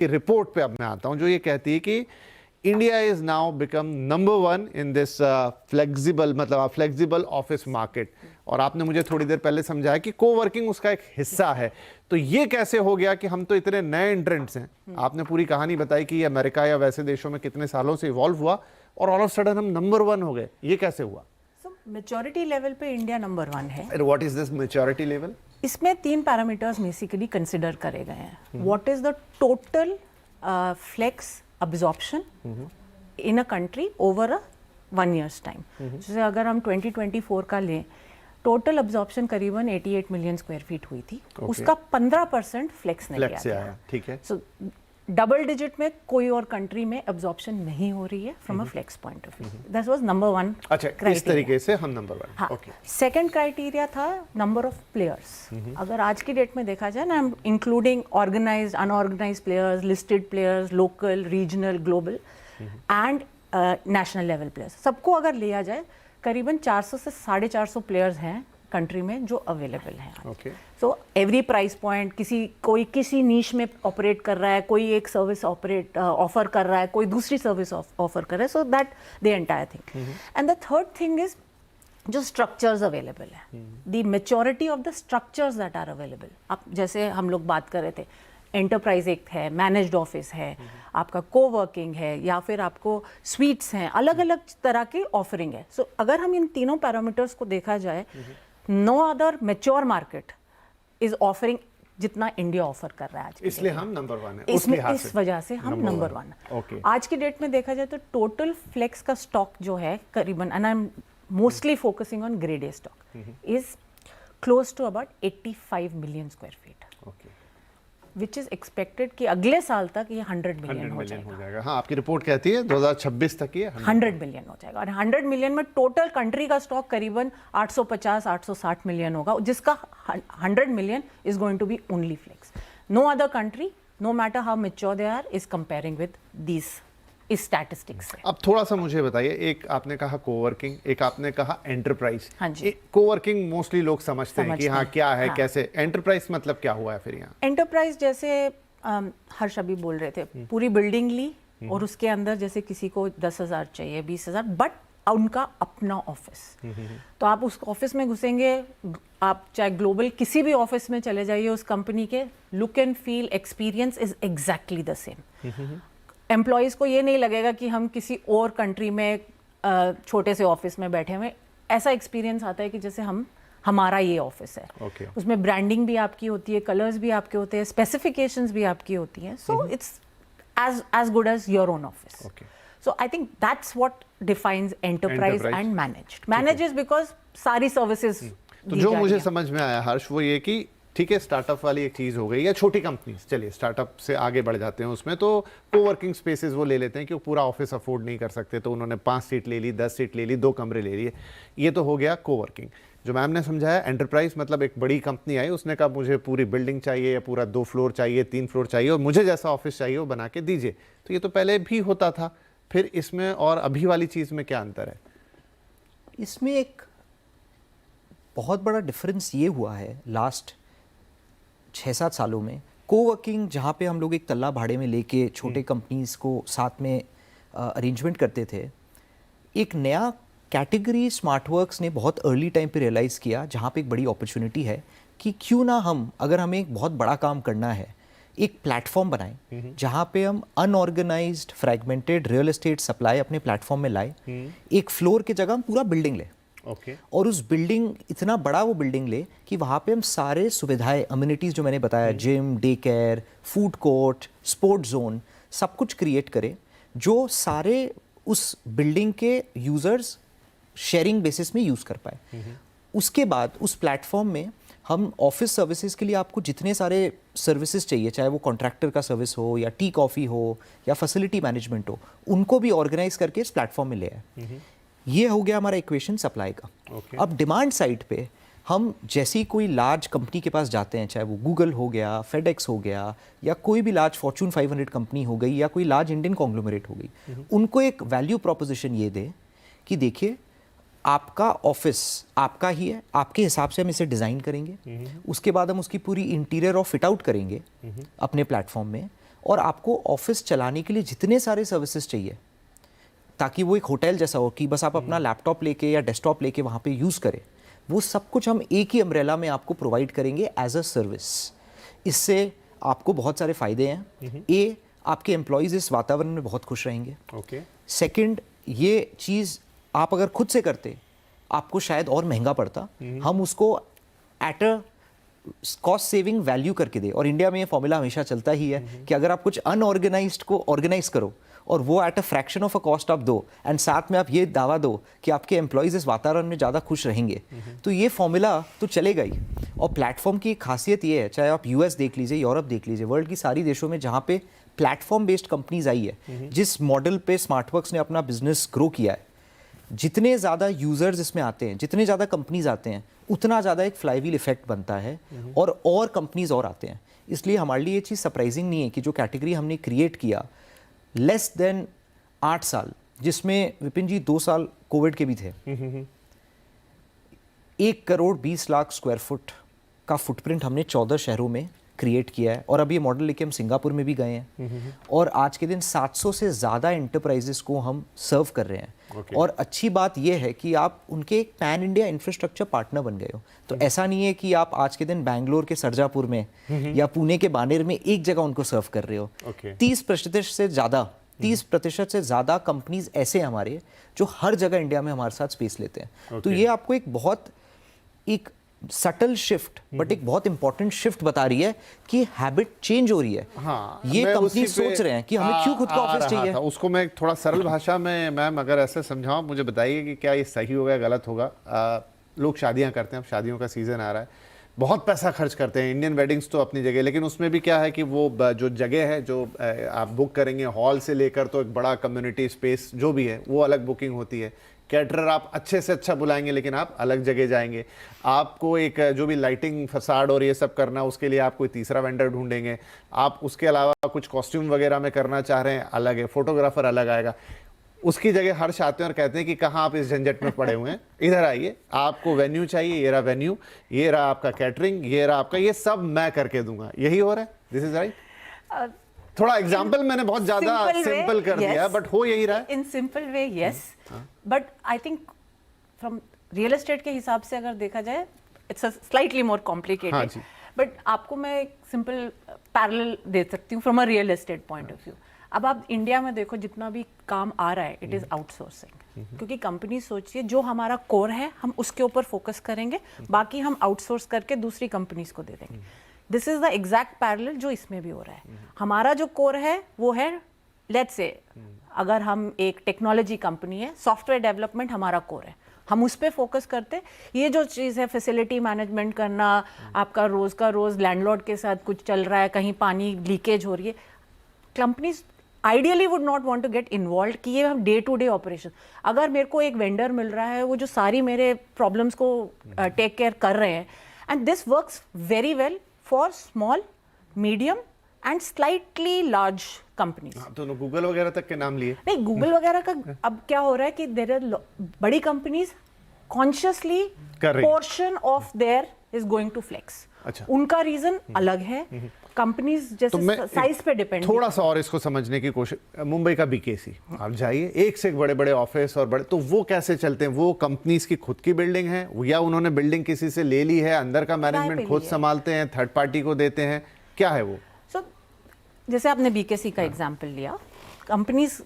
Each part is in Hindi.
की रिपोर्ट पे अब मैं आता हूं जो ये कहती है कि India is now become number 1 in this flexible, मतलब फ्लेक्सिबल ऑफिस मार्केट। और आपने मुझे थोड़ी देर पहले समझाया कि कोवर्किंग उसका एक हिस्सा है। तो ये कैसे हो गया कि हम तो इतने नए एंट्रेंट्स हैं, आपने पूरी कहानी बताई कि ये अमेरिका या वैसे देशों में कितने सालों से इवॉल्व हुआ और ऑल ऑफ सडन हम नंबर 1 हो गए, ये कैसे हुआ? मैच्योरिटी लेवल पे इंडिया नंबर 1 है। What is this maturity level? इसमें 3 पैरामीटर्स बेसिकली कंसिडर करे गए हैं। What is the total flex absorption in a country over a 1 years time. जैसे अगर हम 2024 का लें, टोटल अब्जॉर्प्शन करीबन 88 मिलियन स्क्वायर फीट हुई थी। उसका 15% फ्लेक्स नहीं आया। ठीक है। सो डबल डिजिट में कोई और कंट्री में अब्जॉर्प्शन नहीं हो रही है from a flex point of view. That was number 1। अच्छा, इस तरीके से हम नंबर 1। हाँ। ओके। सेकंड क्राइटेरिया था नंबर ऑफ प्लेयर्स। अगर आज की डेट में देखा जाए ना, including organised, unorganised players, listed players, local, regional, global and national level players, सबको अगर लिया जाए करीबन 400 से 450 प्लेयर्स हैं कंट्री में जो अवेलेबल हैं। सो एवरी प्राइस पॉइंट, कोई किसी नीश में ऑपरेट कर रहा है, कोई एक सर्विस ऑफर कर रहा है, कोई दूसरी सर्विस ऑफर कर रहा है। So that the entire thing. And the third thing is जो स्ट्रक्चर्स अवेलेबल है, the maturity of the structures that are available. अब जैसे हम लोग बात कर रहे थे, एंटरप्राइज एक है, मैनेज्ड ऑफिस है, आपका कोवर्किंग है, या फिर आपको स्वीट्स हैं, अलग अलग तरह की ऑफरिंग है। सो अगर हम इन तीनों पैरामीटर्स को देखा जाए, no other mature market is offering जितना इंडिया ऑफर कर रहा है आज। इसलिए हम नंबर 1 है। इस वजह से हम नंबर 1। आज की डेट में देखा जाए तो टोटल फ्लेक्स का स्टॉक जो है करीबन, and I am mostly focusing on grade A stock, is close to about 85 million square feet, which is expected कि अगले साल तक ये 100 मिलियन हो जाएगा। हाँ, आपकी रिपोर्ट कहती है 2026 तक ये 100 मिलियन हो जाएगा। और 100 मिलियन में टोटल कंट्री का स्टॉक करीबन 850-860 मिलियन होगा, जिसका 100 million is going to be only flex. No other country, no matter how mature they are, is comparing with these इस स्टैटिस्टिक्स से। अब थोड़ा सा मुझे बताइए, एक आपने कहा कोवर्किंग, एक आपने कहा एंटरप्राइज। हाँ जी। कोवर्किंग मोस्टली लोग समझते हैं कि हाँ क्या है, हाँ। कैसे एंटरप्राइज मतलब क्या हुआ है फिर यहाँ? एंटरप्राइज जैसे हर्ष अभी बोल रहे थे, पूरी बिल्डिंग ली और उसके अंदर जैसे किसी को 10,000 चाहिए, 20,000, बट उनका अपना ऑफिस। तो आप उस ऑफिस में घुसेंगे, आप चाहे ग्लोबल किसी भी ऑफिस में चले जाइए, उस कंपनी के look and feel, experience is exactly the same. Employees को ये नहीं लगेगा कि हम किसी और कंट्री में छोटे से ऑफिस में बैठे हुए। ऐसा एक्सपीरियंस आता है कि जैसे हमारा ये ऑफिस है। उसमें ब्रांडिंग भी आपकी होती है, कलर्स भी आपके होते हैं, स्पेसिफिकेशंस भी आपकी होती हैं। So it's as good as your own office. So I think that's what defines enterprise and managed. Managed is because सारी सर्विसेज। तो जो मुझे समझ में आया हर्ष, वो ये कि ठीक है, स्टार्टअप वाली एक चीज़ हो गई, या छोटी कंपनी, चलिए स्टार्टअप से आगे बढ़ जाते हैं उसमें, तो कोवर्किंग स्पेसेस वो ले लेते हैं कि वो पूरा ऑफिस अफोर्ड नहीं कर सकते, तो उन्होंने 5 सीट ले ली, 10 सीट ले ली, 2 कमरे ले लिए। ये तो हो गया कोवर्किंग। जो मैम ने समझाया एंटरप्राइज मतलब एक बड़ी कंपनी आई, उसने कहा मुझे पूरी बिल्डिंग चाहिए, या पूरा 2 फ्लोर चाहिए, 3 फ्लोर चाहिए, और मुझे जैसा ऑफिस चाहिए वो बना के दीजिए। तो ये तो पहले भी होता था, फिर इसमें और अभी वाली चीज़ में क्या अंतर है? इसमें एक बहुत बड़ा डिफरेंस ये हुआ है लास्ट 6-7 सालों में। कोवर्किंग, जहाँ पे हम लोग एक तल्ला भाड़े में लेके छोटे कंपनीज को साथ में अरेंजमेंट करते थे, एक नया कैटेगरी स्मार्टवर्क्स ने बहुत अर्ली टाइम पे रियलाइज़ किया, जहाँ पे एक बड़ी अपॉर्चुनिटी है कि क्यों ना हम, अगर हमें एक बहुत बड़ा काम करना है, एक प्लेटफॉर्म बनाएं जहाँ पे हम unorganised fragmented real estate supply अपने प्लेटफॉर्म में लाएं। एक फ्लोर की जगह हम पूरा बिल्डिंग लें। और उस बिल्डिंग, इतना बड़ा वो बिल्डिंग ले कि वहाँ पे हम सारे सुविधाएं, अम्यूनिटीज़ जो मैंने बताया, gym, day care, food court, sport zone, सब कुछ क्रिएट करें, जो सारे उस बिल्डिंग के यूज़र्स शेयरिंग बेसिस में यूज़ कर पाए। उसके बाद उस प्लेटफॉर्म में हम ऑफिस सर्विसेज के लिए आपको जितने सारे सर्विसेज चाहिए, चाहे वो कॉन्ट्रैक्टर का सर्विस हो, या टी कॉफ़ी हो, या फैसिलिटी मैनेजमेंट हो, उनको भी ऑर्गेनाइज करके इस प्लेटफॉर्म में ले आए। ये हो गया हमारा इक्वेशन सप्लाई का। अब डिमांड साइड पे हम जैसी कोई लार्ज कंपनी के पास जाते हैं, चाहे वो गूगल हो गया, फेडेक्स हो गया, या कोई भी लार्ज फॉर्चून 500 कंपनी हो गई, या कोई लार्ज इंडियन कॉन्ग्लोमरेट हो गई, उनको एक वैल्यू प्रोपोजिशन ये दे कि देखिए आपका ऑफिस आपका ही है, आपके हिसाब से हम इसे डिज़ाइन करेंगे, उसके बाद हम उसकी पूरी इंटीरियर और फिट आउट करेंगे अपने प्लेटफॉर्म में, और आपको ऑफिस चलाने के लिए जितने सारे सर्विसेज चाहिए, ताकि वो एक होटल जैसा हो कि बस आप अपना लैपटॉप लेके या डेस्कटॉप लेके वहाँ पे यूज़ करें, वो सब कुछ हम एक ही अम्ब्रेला में आपको प्रोवाइड करेंगे एज अ सर्विस। इससे आपको बहुत सारे फ़ायदे हैं। ए, आपके एम्प्लॉयज़ इस वातावरण में बहुत खुश रहेंगे। ओके। सेकंड, ये चीज़ आप अगर खुद से करते आपको शायद और महंगा पड़ता, हम उसको at a cost saving value करके दे। और इंडिया में ये फॉर्मूला हमेशा चलता ही है कि अगर आप कुछ अनऑर्गेनाइज्ड को ऑर्गेनाइज करो और वो at a fraction of a cost आप दो, एंड साथ में आप ये दावा दो कि आपके एम्प्लॉयज़ इस वातावरण में ज़्यादा खुश रहेंगे, तो ये फॉर्मूला तो चलेगा ही। और प्लेटफॉर्म की एक खासियत ये है, चाहे आप यूएस देख लीजिए, यूरोप देख लीजिए, वर्ल्ड की सारी देशों में जहाँ पे प्लेटफॉर्म बेस्ड कंपनीज आई है, जिस मॉडल पे स्मार्टवर्क्स ने अपना बिजनेस ग्रो किया है, जितने ज़्यादा यूज़र्स इसमें आते हैं, जितने ज़्यादा कंपनीज आते हैं, उतना ज़्यादा एक फ्लाईव्हील इफेक्ट बनता है और कंपनीज और आते हैं। इसलिए हमारे लिए ये चीज़ सरप्राइजिंग नहीं है कि जो कैटेगरी हमने क्रिएट किया लेस देन 8 साल, जिसमें विपिन जी 2 साल कोविड के भी थे, 1 करोड़ 20 लाख स्क्वायर फुट का फुटप्रिंट हमने 14 शहरों में क्रिएट किया है। और अब ये मॉडल लेके हम सिंगापुर में भी गए हैं और आज के दिन 700 से ज़्यादा एंटरप्राइजेस को हम सर्व कर रहे हैं। Okay. और अच्छी बात यह है कि आप उनके एक पैन इंडिया इंफ्रास्ट्रक्चर पार्टनर बन गए हो। तो ऐसा नहीं है कि आप आज के दिन बैंगलोर के सरजापुर में या पुणे के बानेर में एक जगह उनको सर्व कर रहे हो। Okay. 30% से ज़्यादा कंपनीज ऐसे हैं हमारे जो हर जगह इंडिया में हमारे साथ स्पेस लेते हैं। तो ये आपको एक बहुत एक सटल शिफ्ट बट एक बहुत इंपॉर्टेंट शिफ्ट बता रही है कि हैबिट चेंज हो रही है। हाँ, ये कंपनी सोच रहे हैं कि हमें क्यों खुद का ऑफिस चाहिए। उसको मैं थोड़ा सरल भाषा में मैम अगर ऐसे समझाऊं, मुझे बताइए कि क्या ये सही होगा गलत होगा। लोग शादियां करते हैं, अब शादियों का सीजन आ रहा है, बहुत पैसा खर्च करते हैं। इंडियन वेडिंग्स तो अपनी जगह, लेकिन उसमें भी क्या है कि वो जो जगह है जो आप बुक करेंगे, हॉल से लेकर तो एक बड़ा कम्युनिटी स्पेस जो भी है वो अलग बुकिंग होती है। कैटरर आप अच्छे से अच्छा बुलाएंगे लेकिन आप अलग जगह जाएंगे। आपको एक जो भी लाइटिंग फसाड और ये सब करना, उसके लिए आप कोई तीसरा वेंडर ढूंढेंगे। आप उसके अलावा कुछ कॉस्ट्यूम वगैरह में करना चाह रहे हैं, अलग है, फोटोग्राफर अलग आएगा। उसकी जगह हर्ष आते हैं और कहते हैं कि कहाँ आप इस झंझट में पड़े हुए हैं, इधर आइए, आपको वेन्यू चाहिए, ये रहा वेन्यू, ये रहा आपका कैटरिंग, ये रहा आपका, ये सब मैं करके दूंगा। यही हो रहा है, दिस इज राइट। थोड़ा एग्जाम्पल मैंने बहुत ज्यादा सिंपल कर दिया, बट हो यही रहा है। In simple way yes, but I think from real estate के हिसाब से अगर देखा जाए it's a slightly more complicated. But आपको मैं एक सिंपल पैरेलल दे सकती हूँ from a real estate point of view. अब आप इंडिया में देखो, जितना भी काम आ रहा है इट इज़ आउटसोर्सिंग, क्योंकि कंपनी सोचिए जो हमारा कोर है हम उसके ऊपर फोकस करेंगे, बाकी हम आउटसोर्स करके दूसरी कंपनीज को दे देंगे। This is the exact parallel जो इसमें भी हो रहा है। हमारा जो कोर है वो है, लेट्स से अगर हम एक टेक्नोलॉजी कंपनी है, सॉफ्टवेयर डेवलपमेंट हमारा कोर है, हम उस पर फोकस करते। ये जो चीज़ है फैसिलिटी मैनेजमेंट करना, आपका रोज़ का रोज़ लैंडलॉर्ड के साथ कुछ चल रहा है, कहीं पानी लीकेज हो रही है, companies ideally would not want to get involve कि ये हम डे टू डे ऑपरेशन। अगर मेरे को एक वेंडर मिल रहा है वो जो सारी मेरे प्रॉब्लम्स को टेक केयर कर रहे हैं, and this works very well for small, medium and slightly large companies. तो गूगल वगैरह तक के नाम लिए नहीं, गूगल वगैरह का अब क्या हो रहा है कि देयर आर बड़ी companies consciously portion of their is going to flex. अच्छा, उनका रीजन अलग है, कंपनीज जैसे साइज पे डिपेंड। थोड़ा सा और इसको समझने की कोशिश, मुंबई का बीकेसी आप जाइए, एक से एक बड़े बड़े ऑफिस और बड़े, तो वो कैसे चलते हैं? वो कंपनीज की खुद की बिल्डिंग है या उन्होंने बिल्डिंग किसी से ले ली है, अंदर का मैनेजमेंट खुद संभालते हैं, थर्ड पार्टी को देते हैं, क्या है वो? जैसे आपने बीकेसी का एग्जांपल लिया, कंपनीज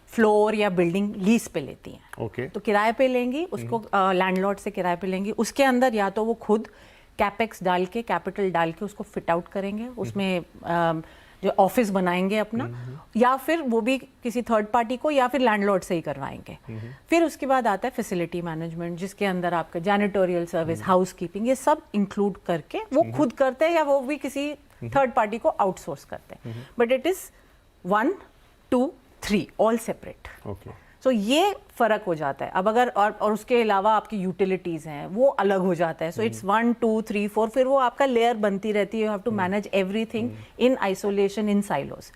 फ्लोर या बिल्डिंग लीज पे लेती हैं। ओके, तो किराए पे लेंगी उसको, लैंडलॉर्ड से किराए पे लेंगी, उसके अंदर या तो वो खुद कैपेक्स डाल के, कैपिटल डाल के उसको फिट आउट करेंगे, उसमें जो ऑफिस बनाएंगे अपना, या फिर वो भी किसी थर्ड पार्टी को या फिर लैंडलॉर्ड से ही करवाएंगे। फिर उसके बाद आता है फैसिलिटी मैनेजमेंट, जिसके अंदर आपका जैनिटोरियल सर्विस, हाउसकीपिंग, ये सब इंक्लूड करके वो खुद करते हैं या वो भी किसी थर्ड पार्टी को आउटसोर्स करते हैं। But it is 1, 2, 3 all separate. Okay, so ये फर्क हो जाता है। अब अगर और उसके अलावा आपकी यूटिलिटीज हैं वो अलग हो जाता है। सो इट्स 1, 2, 3, 4, फिर वो आपका लेयर बनती रहती है। You have to manage everything in isolation, in silos.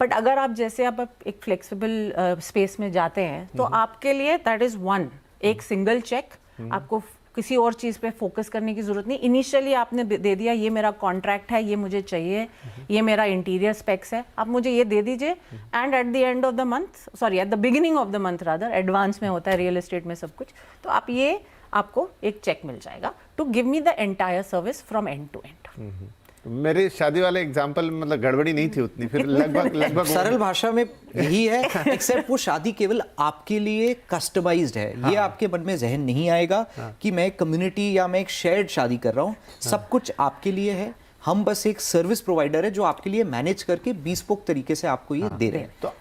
But अगर आप जैसे आप एक फ्लेक्सिबल स्पेस में जाते हैं तो आपके लिए दैट इज वन, एक सिंगल चेक, आपको किसी और चीज़ पे फोकस करने की ज़रूरत नहीं। इनिशियली आपने दे दिया ये मेरा कॉन्ट्रैक्ट है, ये मुझे चाहिए, ये मेरा इंटीरियर स्पेक्स है, आप मुझे ये दे दीजिए, and at the end of the month, sorry at the beginning of the month rather, advance में होता है रियल एस्टेट में सब कुछ, तो आप ये आपको एक चेक मिल जाएगा to give me the entire service from end to end. मेरे शादी वाले एग्जाम्पल मतलब गड़बड़ी नहीं थी उतनी, फिर लगभग सरल भाषा में यही है, एक्सेप्ट वो शादी केवल आपके लिए कस्टमाइज्ड है। ये आपके मन में जहन नहीं आएगा कि मैं कम्युनिटी या मैं एक शेयर्ड शादी कर रहा हूँ। सब कुछ आपके लिए है, हम बस एक सर्विस प्रोवाइडर है जो आपके लिए मैनेज करके bespoke तरीके से आपको ये दे रहे हैं। तो